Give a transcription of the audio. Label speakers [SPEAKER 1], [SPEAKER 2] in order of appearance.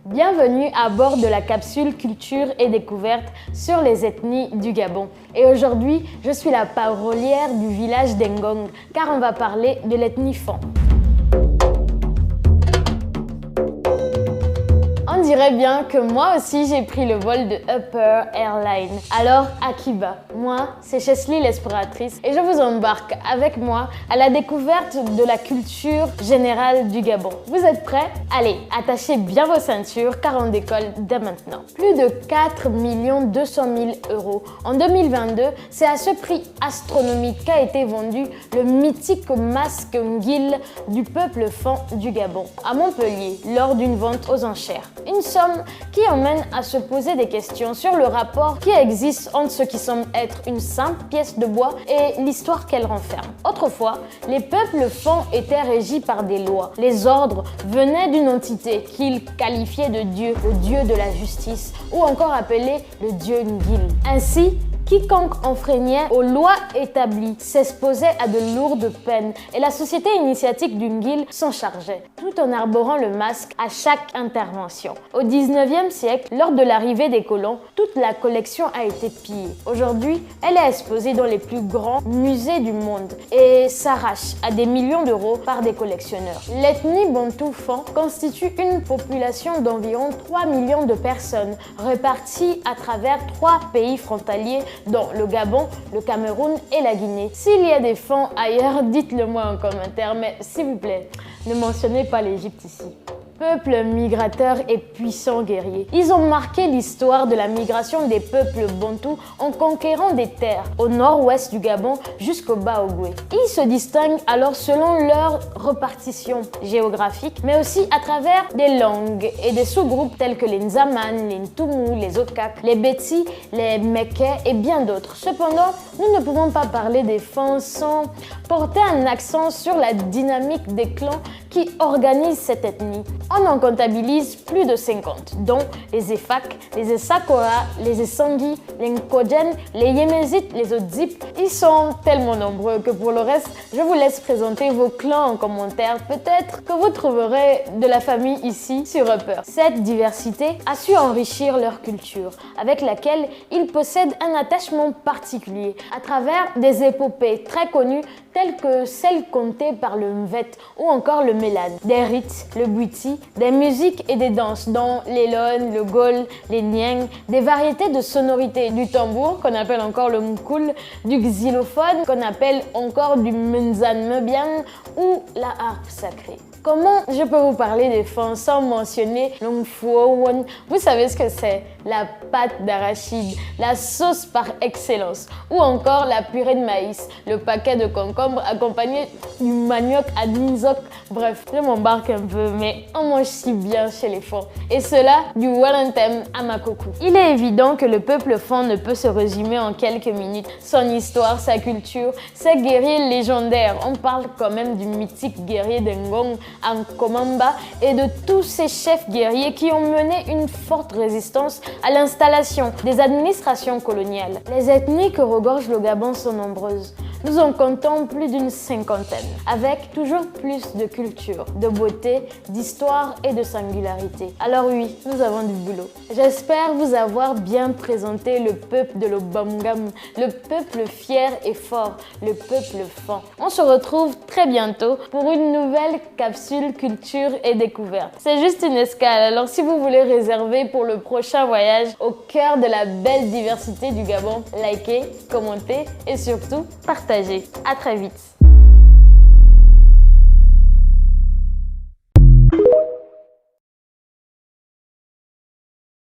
[SPEAKER 1] Bienvenue à bord de la capsule Culture et Découverte sur les ethnies du Gabon. Et aujourd'hui, je suis la parolière du village d'Engong, car on va parler de l'ethnie Fan. On dirait bien que moi aussi j'ai pris le vol de Upper Airlines. Alors Akiba, moi c'est Chesley l'exploratrice et je vous embarque avec moi à la découverte de la culture générale du Gabon. Vous êtes prêts? Allez, attachez bien vos ceintures car on décolle dès maintenant. Plus de 4 200 000 € en 2022, c'est à ce prix astronomique qu'a été vendu le mythique masque Ngil du peuple Fan du Gabon à Montpellier lors d'une vente aux enchères. Une somme qui emmène à se poser des questions sur le rapport qui existe entre ce qui semble être une simple pièce de bois et l'histoire qu'elle renferme. Autrefois, les peuples Fan étaient régis par des lois. Les ordres venaient d'une entité qu'ils qualifiaient de Dieu, le Dieu de la justice, ou encore appelé le Dieu Ngil. Ainsi, quiconque enfreignait aux lois établies s'exposait à de lourdes peines et la société initiatique du Ngil s'en chargeait, tout en arborant le masque à chaque intervention. Au 19e siècle, lors de l'arrivée des colons, toute la collection a été pillée. Aujourd'hui, elle est exposée dans les plus grands musées du monde et s'arrache à des millions d'euros par des collectionneurs. L'ethnie Bantou Fan constitue une population d'environ 3 millions de personnes réparties à travers 3 pays frontaliers dont le Gabon, le Cameroun et la Guinée. S'il y a des Fan ailleurs, dites-le moi en commentaire, mais s'il vous plaît, ne mentionnez pas l'Égypte ici. Peuple migrateur et puissant guerrier. Ils ont marqué l'histoire de la migration des peuples bantous en conquérant des terres au nord-ouest du Gabon jusqu'au Baogoé. Ils se distinguent alors selon leur répartition géographique, mais aussi à travers des langues et des sous-groupes tels que les Nzaman, les Ntoumou, les Okak, les Betsi, les Mekè et bien d'autres. Cependant, nous ne pouvons pas parler des Fan sans porter un accent sur la dynamique des clans qui organisent cette ethnie. On en comptabilise plus de 50, dont les Efak, les Essakora, les Essangui, les Nkodjen, les Yémézites, les Odzip. Ils sont tellement nombreux que pour le reste, je vous laisse présenter vos clans en commentaire. Peut-être que vous trouverez de la famille ici sur Upper. Cette diversité a su enrichir leur culture, avec laquelle ils possèdent un attachement particulier à travers des épopées très connues telles que celles contées par le Mvet ou encore le Mélan, des rites, le Bwiti, des musiques et des danses dont l'Elon, le Gol, les Nieng, des variétés de sonorités, du tambour qu'on appelle encore le Mkoul, du xylophone qu'on appelle encore du Menzan Mebian ou la harpe sacrée. Comment je peux vous parler des Fan sans mentionner l'Ongfuowon? Vous savez ce que c'est? La pâte d'arachide, la sauce par excellence, ou encore la purée de maïs, le paquet de concombre accompagné du manioc à Dinzok. Bref, je m'embarque un peu, mais on mange si bien chez les Fan. Et cela du Walantem à Makokou. Il est évident que le peuple Fan ne peut se résumer en quelques minutes. Son histoire, sa culture, ses guerriers légendaires. On parle quand même du mythique guerrier d'Engong, Ankomamba, et de tous ces chefs guerriers qui ont mené une forte résistance à l'installation des administrations coloniales. Les ethnies que regorge le Gabon sont nombreuses. Nous en comptons plus d'une cinquantaine, avec toujours plus de culture, de beauté, d'histoire et de singularité. Alors oui, nous avons du boulot. J'espère vous avoir bien présenté le peuple de l'Obamgam, le peuple fier et fort, le peuple Fan. On se retrouve très bientôt pour une nouvelle capsule culture et découverte. C'est juste une escale, alors si vous voulez réserver pour le prochain voyage au cœur de la belle diversité du Gabon, likez, commentez et surtout partagez. À très vite.